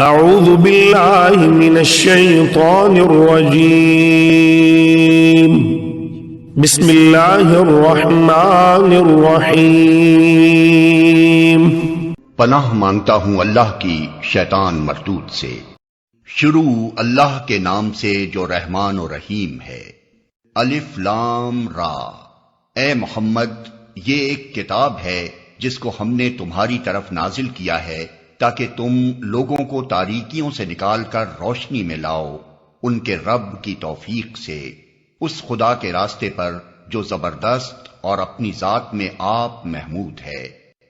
اعوذ باللہ من الشیطان الرجیم بسم اللہ الرحمن الرحیم۔ پناہ مانگتا ہوں اللہ کی شیطان مردود سے۔ شروع اللہ کے نام سے جو رحمان و رحیم ہے۔ الف لام را۔ اے محمد، یہ ایک کتاب ہے جس کو ہم نے تمہاری طرف نازل کیا ہے تاکہ تم لوگوں کو تاریکیوں سے نکال کر روشنی میں لاؤ ان کے رب کی توفیق سے، اس خدا کے راستے پر جو زبردست اور اپنی ذات میں آپ محمود ہے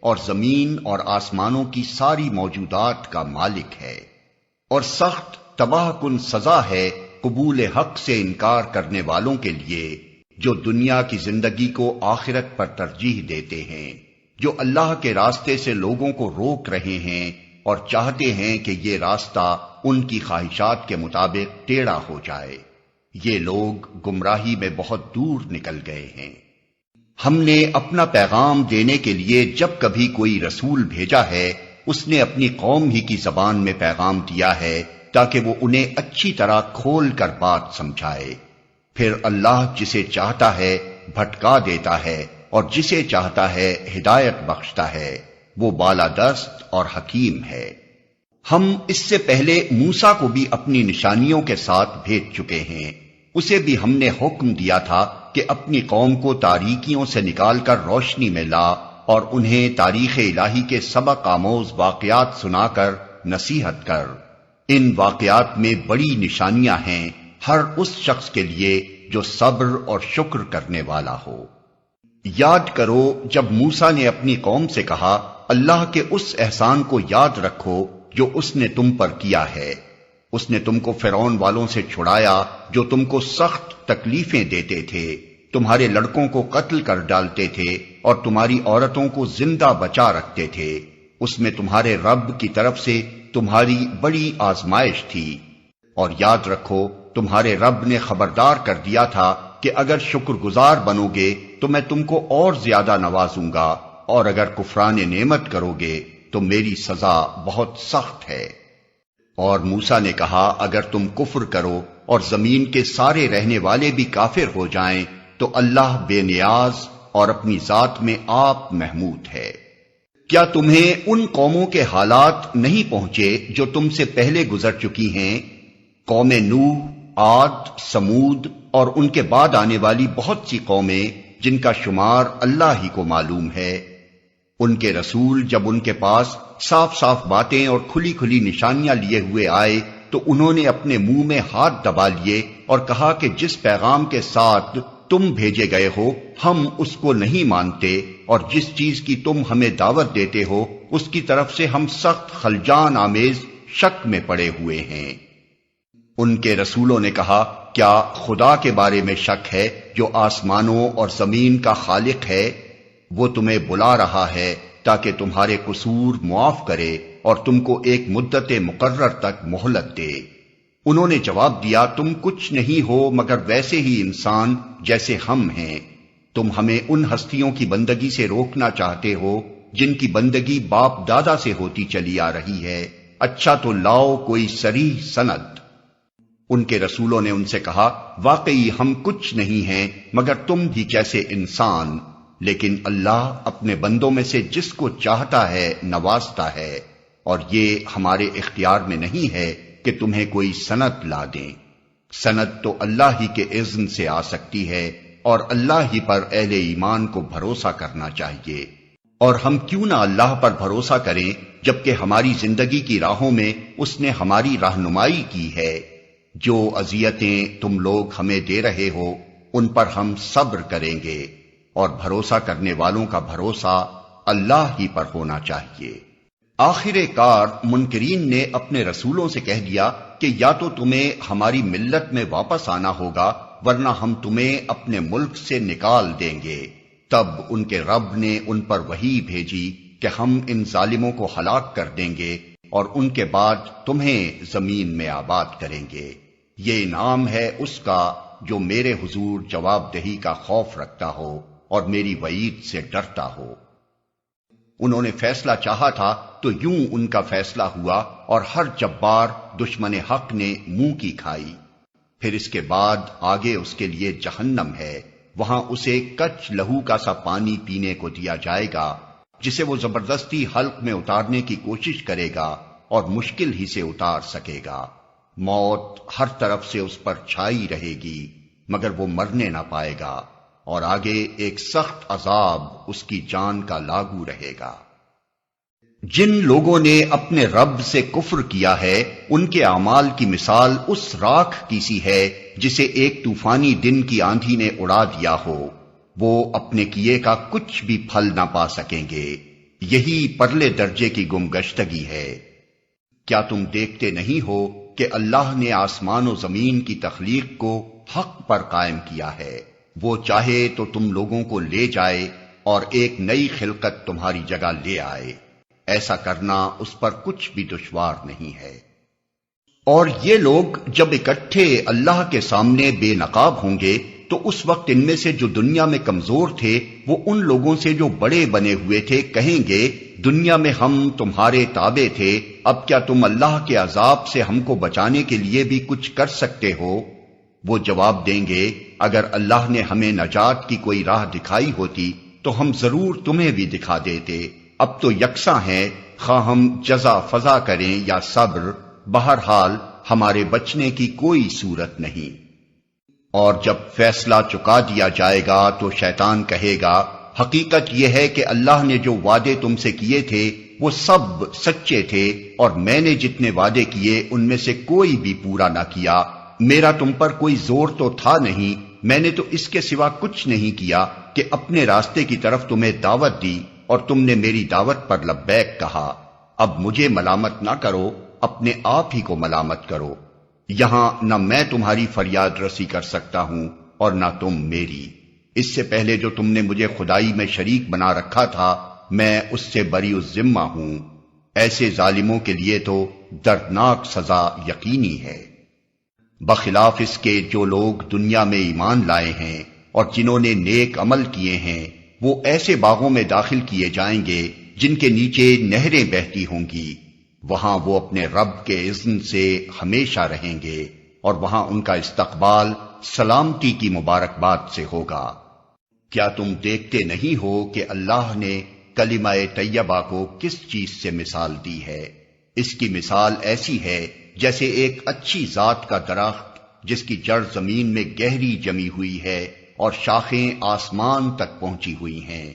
اور زمین اور آسمانوں کی ساری موجودات کا مالک ہے، اور سخت تباہ کن سزا ہے قبول حق سے انکار کرنے والوں کے لیے جو دنیا کی زندگی کو آخرت پر ترجیح دیتے ہیں، جو اللہ کے راستے سے لوگوں کو روک رہے ہیں اور چاہتے ہیں کہ یہ راستہ ان کی خواہشات کے مطابق ٹیڑھا ہو جائے۔ یہ لوگ گمراہی میں بہت دور نکل گئے ہیں۔ ہم نے اپنا پیغام دینے کے لیے جب کبھی کوئی رسول بھیجا ہے اس نے اپنی قوم ہی کی زبان میں پیغام دیا ہے تاکہ وہ انہیں اچھی طرح کھول کر بات سمجھائے۔ پھر اللہ جسے چاہتا ہے بھٹکا دیتا ہے اور جسے چاہتا ہے ہدایت بخشتا ہے، وہ بالادست اور حکیم ہے۔ ہم اس سے پہلے موسیٰ کو بھی اپنی نشانیوں کے ساتھ بھیج چکے ہیں۔ اسے بھی ہم نے حکم دیا تھا کہ اپنی قوم کو تاریکیوں سے نکال کر روشنی میں لا اور انہیں تاریخ الہی کے سبق آموز واقعات سنا کر نصیحت کر۔ ان واقعات میں بڑی نشانیاں ہیں ہر اس شخص کے لیے جو صبر اور شکر کرنے والا ہو۔ یاد کرو جب موسیٰ نے اپنی قوم سے کہا، اللہ کے اس احسان کو یاد رکھو جو اس نے تم پر کیا ہے۔ اس نے تم کو فرعون والوں سے چھڑایا جو تم کو سخت تکلیفیں دیتے تھے، تمہارے لڑکوں کو قتل کر ڈالتے تھے اور تمہاری عورتوں کو زندہ بچا رکھتے تھے۔ اس میں تمہارے رب کی طرف سے تمہاری بڑی آزمائش تھی، اور یاد رکھو تمہارے رب نے خبردار کر دیا تھا کہ اگر شکر گزار بنو گے تو میں تم کو اور زیادہ نوازوں گا، اور اگر کفران نعمت کرو گے تو میری سزا بہت سخت ہے۔ اور موسیٰ نے کہا، اگر تم کفر کرو اور زمین کے سارے رہنے والے بھی کافر ہو جائیں تو اللہ بے نیاز اور اپنی ذات میں آپ محمود ہے۔ کیا تمہیں ان قوموں کے حالات نہیں پہنچے جو تم سے پہلے گزر چکی ہیں؟ قوم نوح، عاد، سمود اور ان کے بعد آنے والی بہت سی قومیں جن کا شمار اللہ ہی کو معلوم ہے۔ ان کے رسول جب ان کے پاس صاف صاف باتیں اور کھلی کھلی نشانیاں لیے ہوئے آئے تو انہوں نے اپنے منہ میں ہاتھ دبا لیے اور کہا کہ جس پیغام کے ساتھ تم بھیجے گئے ہو ہم اس کو نہیں مانتے، اور جس چیز کی تم ہمیں دعوت دیتے ہو اس کی طرف سے ہم سخت خلجان آمیز شک میں پڑے ہوئے ہیں۔ ان کے رسولوں نے کہا، کیا خدا کے بارے میں شک ہے جو آسمانوں اور زمین کا خالق ہے؟ وہ تمہیں بلا رہا ہے تاکہ تمہارے قصور معاف کرے اور تم کو ایک مدت مقرر تک مہلت دے۔ انہوں نے جواب دیا، تم کچھ نہیں ہو مگر ویسے ہی انسان جیسے ہم ہیں۔ تم ہمیں ان ہستیوں کی بندگی سے روکنا چاہتے ہو جن کی بندگی باپ دادا سے ہوتی چلی آ رہی ہے۔ اچھا تو لاؤ کوئی صریح سند۔ ان کے رسولوں نے ان سے کہا، واقعی ہم کچھ نہیں ہیں مگر تم بھی جیسے انسان، لیکن اللہ اپنے بندوں میں سے جس کو چاہتا ہے نوازتا ہے، اور یہ ہمارے اختیار میں نہیں ہے کہ تمہیں کوئی سند لا دیں۔ سند تو اللہ ہی کے اذن سے آ سکتی ہے، اور اللہ ہی پر اہل ایمان کو بھروسہ کرنا چاہیے۔ اور ہم کیوں نہ اللہ پر بھروسہ کریں جبکہ ہماری زندگی کی راہوں میں اس نے ہماری رہنمائی کی ہے۔ جو اذیتیں تم لوگ ہمیں دے رہے ہو ان پر ہم صبر کریں گے، اور بھروسہ کرنے والوں کا بھروسہ اللہ ہی پر ہونا چاہیے۔ آخر کار منکرین نے اپنے رسولوں سے کہہ دیا کہ یا تو تمہیں ہماری ملت میں واپس آنا ہوگا ورنہ ہم تمہیں اپنے ملک سے نکال دیں گے۔ تب ان کے رب نے ان پر وحی بھیجی کہ ہم ان ظالموں کو ہلاک کر دیں گے اور ان کے بعد تمہیں زمین میں آباد کریں گے۔ یہ انعام ہے اس کا جو میرے حضور جواب دہی کا خوف رکھتا ہو اور میری وعید سے ڈرتا ہو۔ انہوں نے فیصلہ چاہا تھا تو یوں ان کا فیصلہ ہوا، اور ہر جبار دشمن حق نے منہ کی کھائی۔ پھر اس کے بعد آگے اس کے لیے جہنم ہے، وہاں اسے کچ لہو کا سا پانی پینے کو دیا جائے گا، جسے وہ زبردستی حلق میں اتارنے کی کوشش کرے گا اور مشکل ہی سے اتار سکے گا۔ موت ہر طرف سے اس پر چھائی رہے گی، مگر وہ مرنے نہ پائے گا، اور آگے ایک سخت عذاب اس کی جان کا لاگو رہے گا۔ جن لوگوں نے اپنے رب سے کفر کیا ہے، ان کے اعمال کی مثال اس راکھ کی سی ہے جسے ایک طوفانی دن کی آندھی نے اڑا دیا ہو، وہ اپنے کیے کا کچھ بھی پھل نہ پا سکیں گے۔ یہی پرلے درجے کی گمگشتگی ہے۔ کیا تم دیکھتے نہیں ہو کہ اللہ نے آسمان و زمین کی تخلیق کو حق پر قائم کیا ہے؟ وہ چاہے تو تم لوگوں کو لے جائے اور ایک نئی خلقت تمہاری جگہ لے آئے۔ ایسا کرنا اس پر کچھ بھی دشوار نہیں ہے۔ اور یہ لوگ جب اکٹھے اللہ کے سامنے بے نقاب ہوں گے تو اس وقت ان میں سے جو دنیا میں کمزور تھے وہ ان لوگوں سے جو بڑے بنے ہوئے تھے کہیں گے، دنیا میں ہم تمہارے تابع تھے، اب کیا تم اللہ کے عذاب سے ہم کو بچانے کے لیے بھی کچھ کر سکتے ہو؟ وہ جواب دیں گے، اگر اللہ نے ہمیں نجات کی کوئی راہ دکھائی ہوتی تو ہم ضرور تمہیں بھی دکھا دیتے۔ اب تو یکساں ہیں، خواہ ہم جزا فضا کریں یا صبر، بہرحال ہمارے بچنے کی کوئی صورت نہیں۔ اور جب فیصلہ چکا دیا جائے گا تو شیطان کہے گا، حقیقت یہ ہے کہ اللہ نے جو وعدے تم سے کیے تھے وہ سب سچے تھے، اور میں نے جتنے وعدے کیے ان میں سے کوئی بھی پورا نہ کیا۔ میرا تم پر کوئی زور تو تھا نہیں، میں نے تو اس کے سوا کچھ نہیں کیا کہ اپنے راستے کی طرف تمہیں دعوت دی اور تم نے میری دعوت پر لبیک کہا۔ اب مجھے ملامت نہ کرو، اپنے آپ ہی کو ملامت کرو۔ یہاں نہ میں تمہاری فریاد رسی کر سکتا ہوں اور نہ تم میری۔ اس سے پہلے جو تم نے مجھے خدائی میں شریک بنا رکھا تھا، میں اس سے بری الذمہ ہوں۔ ایسے ظالموں کے لیے تو دردناک سزا یقینی ہے۔ بخلاف اس کے جو لوگ دنیا میں ایمان لائے ہیں اور جنہوں نے نیک عمل کیے ہیں، وہ ایسے باغوں میں داخل کیے جائیں گے جن کے نیچے نہریں بہتی ہوں گی، وہاں وہ اپنے رب کے اذن سے ہمیشہ رہیں گے، اور وہاں ان کا استقبال سلامتی کی مبارکباد سے ہوگا۔ کیا تم دیکھتے نہیں ہو کہ اللہ نے کلمہ طیبہ کو کس چیز سے مثال دی ہے؟ اس کی مثال ایسی ہے جیسے ایک اچھی ذات کا درخت جس کی جڑ زمین میں گہری جمی ہوئی ہے اور شاخیں آسمان تک پہنچی ہوئی ہیں،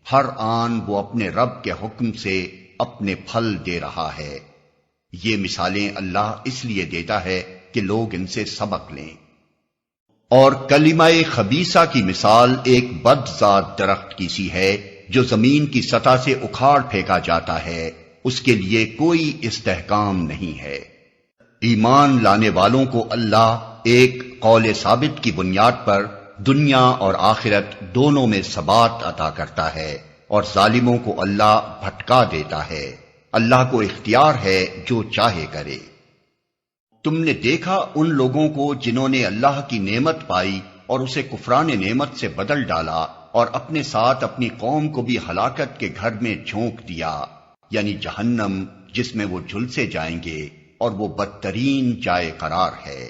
ہر آن وہ اپنے رب کے حکم سے اپنے پھل دے رہا ہے۔ یہ مثالیں اللہ اس لیے دیتا ہے کہ لوگ ان سے سبق لیں۔ اور کلمہ خبیثہ کی مثال ایک بدذات درخت کی سی ہے جو زمین کی سطح سے اکھاڑ پھینکا جاتا ہے، اس کے لیے کوئی استحکام نہیں ہے۔ ایمان لانے والوں کو اللہ ایک قول ثابت کی بنیاد پر دنیا اور آخرت دونوں میں ثبات عطا کرتا ہے، اور ظالموں کو اللہ بھٹکا دیتا ہے۔ اللہ کو اختیار ہے جو چاہے کرے۔ تم نے دیکھا ان لوگوں کو جنہوں نے اللہ کی نعمت پائی اور اسے کفران نعمت سے بدل ڈالا، اور اپنے ساتھ اپنی قوم کو بھی ہلاکت کے گھر میں جھونک دیا، یعنی جہنم جس میں وہ جھلسے جائیں گے، اور وہ بدترین جائے قرار ہے۔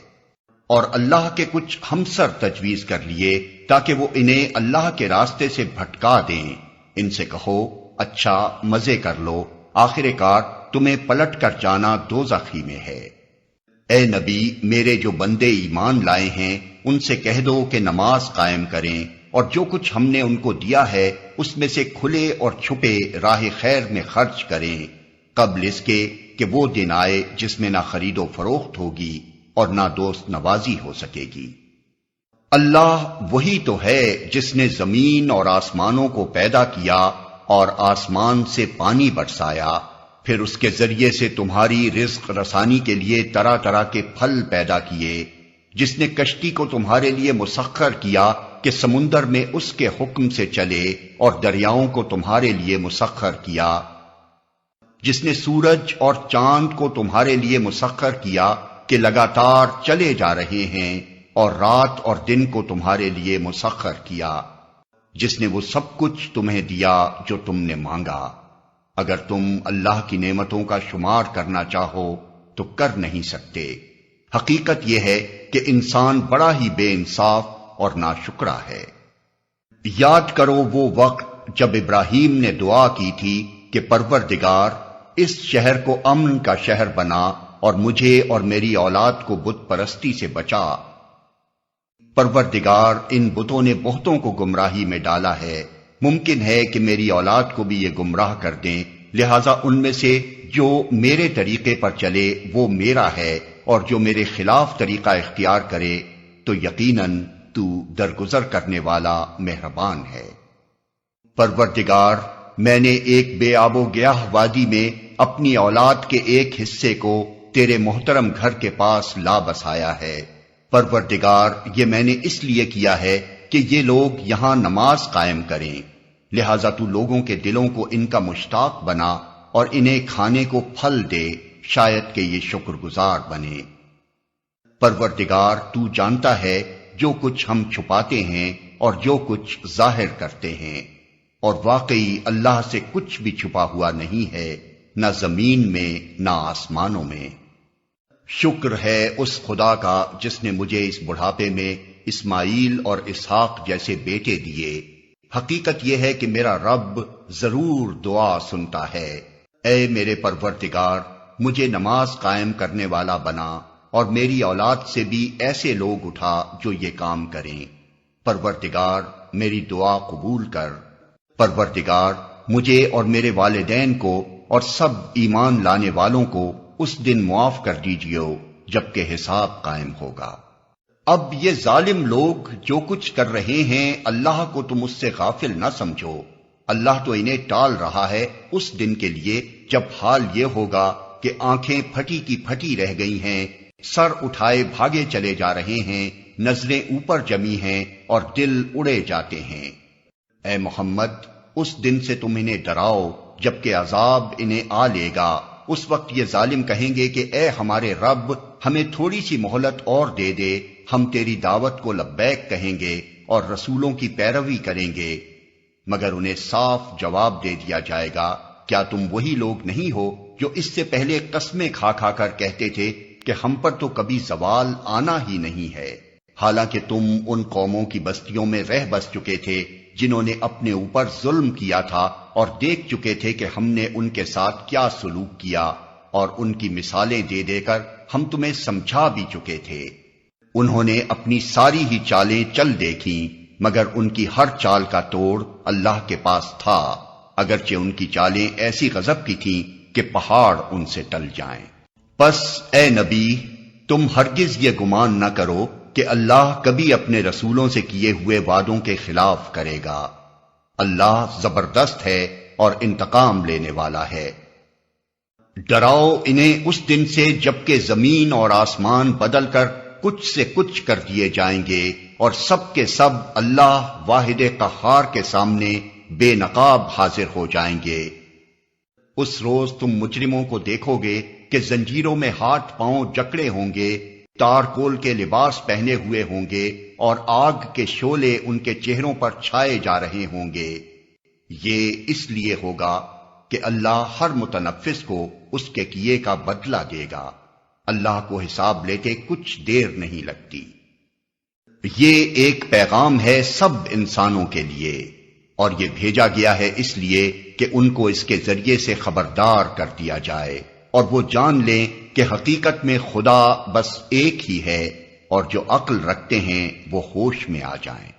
اور اللہ کے کچھ ہمسر تجویز کر لیے تاکہ وہ انہیں اللہ کے راستے سے بھٹکا دیں۔ ان سے کہو، اچھا مزے کر لو، آخر کار تمہیں پلٹ کر جانا دوزخ ہی میں ہے۔ اے نبی، میرے جو بندے ایمان لائے ہیں ان سے کہہ دو کہ نماز قائم کریں، اور جو کچھ ہم نے ان کو دیا ہے اس میں سے کھلے اور چھپے راہ خیر میں خرچ کریں، قبل اس کے کہ وہ دن آئے جس میں نہ خرید و فروخت ہوگی اور نہ دوست نوازی ہو سکے گی۔ اللہ وہی تو ہے جس نے زمین اور آسمانوں کو پیدا کیا اور آسمان سے پانی برسایا، پھر اس کے ذریعے سے تمہاری رزق رسانی کے لیے طرح طرح کے پھل پیدا کیے، جس نے کشتی کو تمہارے لیے مسخر کیا کہ سمندر میں اس کے حکم سے چلے، اور دریاؤں کو تمہارے لیے مسخر کیا، جس نے سورج اور چاند کو تمہارے لیے مسخر کیا کہ لگاتار چلے جا رہے ہیں، اور رات اور دن کو تمہارے لیے مسخر کیا، جس نے وہ سب کچھ تمہیں دیا جو تم نے مانگا۔ اگر تم اللہ کی نعمتوں کا شمار کرنا چاہو تو کر نہیں سکتے۔ حقیقت یہ ہے کہ انسان بڑا ہی بے انصاف اور ناشکرا ہے۔ یاد کرو وہ وقت جب ابراہیم نے دعا کی تھی کہ پروردگار اس شہر کو امن کا شہر بنا اور مجھے اور میری اولاد کو بت پرستی سے بچا۔ پروردگار ان بتوں نے بہتوں کو گمراہی میں ڈالا ہے، ممکن ہے کہ میری اولاد کو بھی یہ گمراہ کر دیں، لہذا ان میں سے جو میرے طریقے پر چلے وہ میرا ہے، اور جو میرے خلاف طریقہ اختیار کرے تو یقیناً تو درگزر کرنے والا مہربان ہے۔ پروردگار، میں نے ایک بے آب و گیاہ وادی میں اپنی اولاد کے ایک حصے کو تیرے محترم گھر کے پاس لا بسایا ہے۔ پروردگار، یہ میں نے اس لیے کیا ہے کہ یہ لوگ یہاں نماز قائم کریں، لہذا تو لوگوں کے دلوں کو ان کا مشتاق بنا اور انہیں کھانے کو پھل دے، شاید کہ یہ شکر گزار بنے۔ پروردگار، تو جانتا ہے جو کچھ ہم چھپاتے ہیں اور جو کچھ ظاہر کرتے ہیں، اور واقعی اللہ سے کچھ بھی چھپا ہوا نہیں ہے، نہ زمین میں نہ آسمانوں میں۔ شکر ہے اس خدا کا جس نے مجھے اس بڑھاپے میں اسماعیل اور اسحاق جیسے بیٹے دیے۔ حقیقت یہ ہے کہ میرا رب ضرور دعا سنتا ہے۔ اے میرے پروردگار، مجھے نماز قائم کرنے والا بنا اور میری اولاد سے بھی ایسے لوگ اٹھا جو یہ کام کریں۔ پروردگار، میری دعا قبول کر۔ پروردگار، مجھے اور میرے والدین کو اور سب ایمان لانے والوں کو اس دن معاف کر دیجیے جبکہ حساب قائم ہوگا۔ اب یہ ظالم لوگ جو کچھ کر رہے ہیں، اللہ کو تم اس سے غافل نہ سمجھو۔ اللہ تو انہیں ٹال رہا ہے اس دن کے لیے جب حال یہ ہوگا کہ آنکھیں پھٹی کی پھٹی رہ گئی ہیں، سر اٹھائے بھاگے چلے جا رہے ہیں، نظریں اوپر جمی ہیں اور دل اڑے جاتے ہیں۔ اے محمد، اس دن سے تم انہیں ڈراؤ جبکہ عذاب انہیں آ لے گا۔ اس وقت یہ ظالم کہیں گے کہ اے ہمارے رب، ہمیں تھوڑی سی مہلت اور دے دے، ہم تیری دعوت کو لبیک کہیں گے اور رسولوں کی پیروی کریں گے۔ مگر انہیں صاف جواب دے دیا جائے گا، کیا تم وہی لوگ نہیں ہو جو اس سے پہلے قسمیں کھا کھا کر کہتے تھے کہ ہم پر تو کبھی زوال آنا ہی نہیں ہے، حالانکہ تم ان قوموں کی بستیوں میں رہ بس چکے تھے جنہوں نے اپنے اوپر ظلم کیا تھا اور دیکھ چکے تھے کہ ہم نے ان کے ساتھ کیا سلوک کیا، اور ان کی مثالیں دے دے کر ہم تمہیں سمجھا بھی چکے تھے۔ انہوں نے اپنی ساری ہی چالیں چل دیکھیں، مگر ان کی ہر چال کا توڑ اللہ کے پاس تھا، اگرچہ ان کی چالیں ایسی غضب کی تھیں کہ پہاڑ ان سے ٹل جائیں۔ پس اے نبی، تم ہرگز یہ گمان نہ کرو کہ اللہ کبھی اپنے رسولوں سے کیے ہوئے وعدوں کے خلاف کرے گا۔ اللہ زبردست ہے اور انتقام لینے والا ہے۔ ڈراؤ انہیں اس دن سے جبکہ زمین اور آسمان بدل کر کچھ سے کچھ کر دیے جائیں گے اور سب کے سب اللہ واحد قہار کے سامنے بے نقاب حاضر ہو جائیں گے۔ اس روز تم مجرموں کو دیکھو گے کہ زنجیروں میں ہاتھ پاؤں جکڑے ہوں گے، تارکول کے لباس پہنے ہوئے ہوں گے اور آگ کے شعلے ان کے چہروں پر چھائے جا رہے ہوں گے۔ یہ اس لیے ہوگا کہ اللہ ہر متنفس کو اس کے کیے کا بدلہ دے گا۔ اللہ کو حساب لیتے کچھ دیر نہیں لگتی۔ یہ ایک پیغام ہے سب انسانوں کے لیے، اور یہ بھیجا گیا ہے اس لیے کہ ان کو اس کے ذریعے سے خبردار کر دیا جائے اور وہ جان لیں کہ حقیقت میں خدا بس ایک ہی ہے، اور جو عقل رکھتے ہیں وہ ہوش میں آ جائیں۔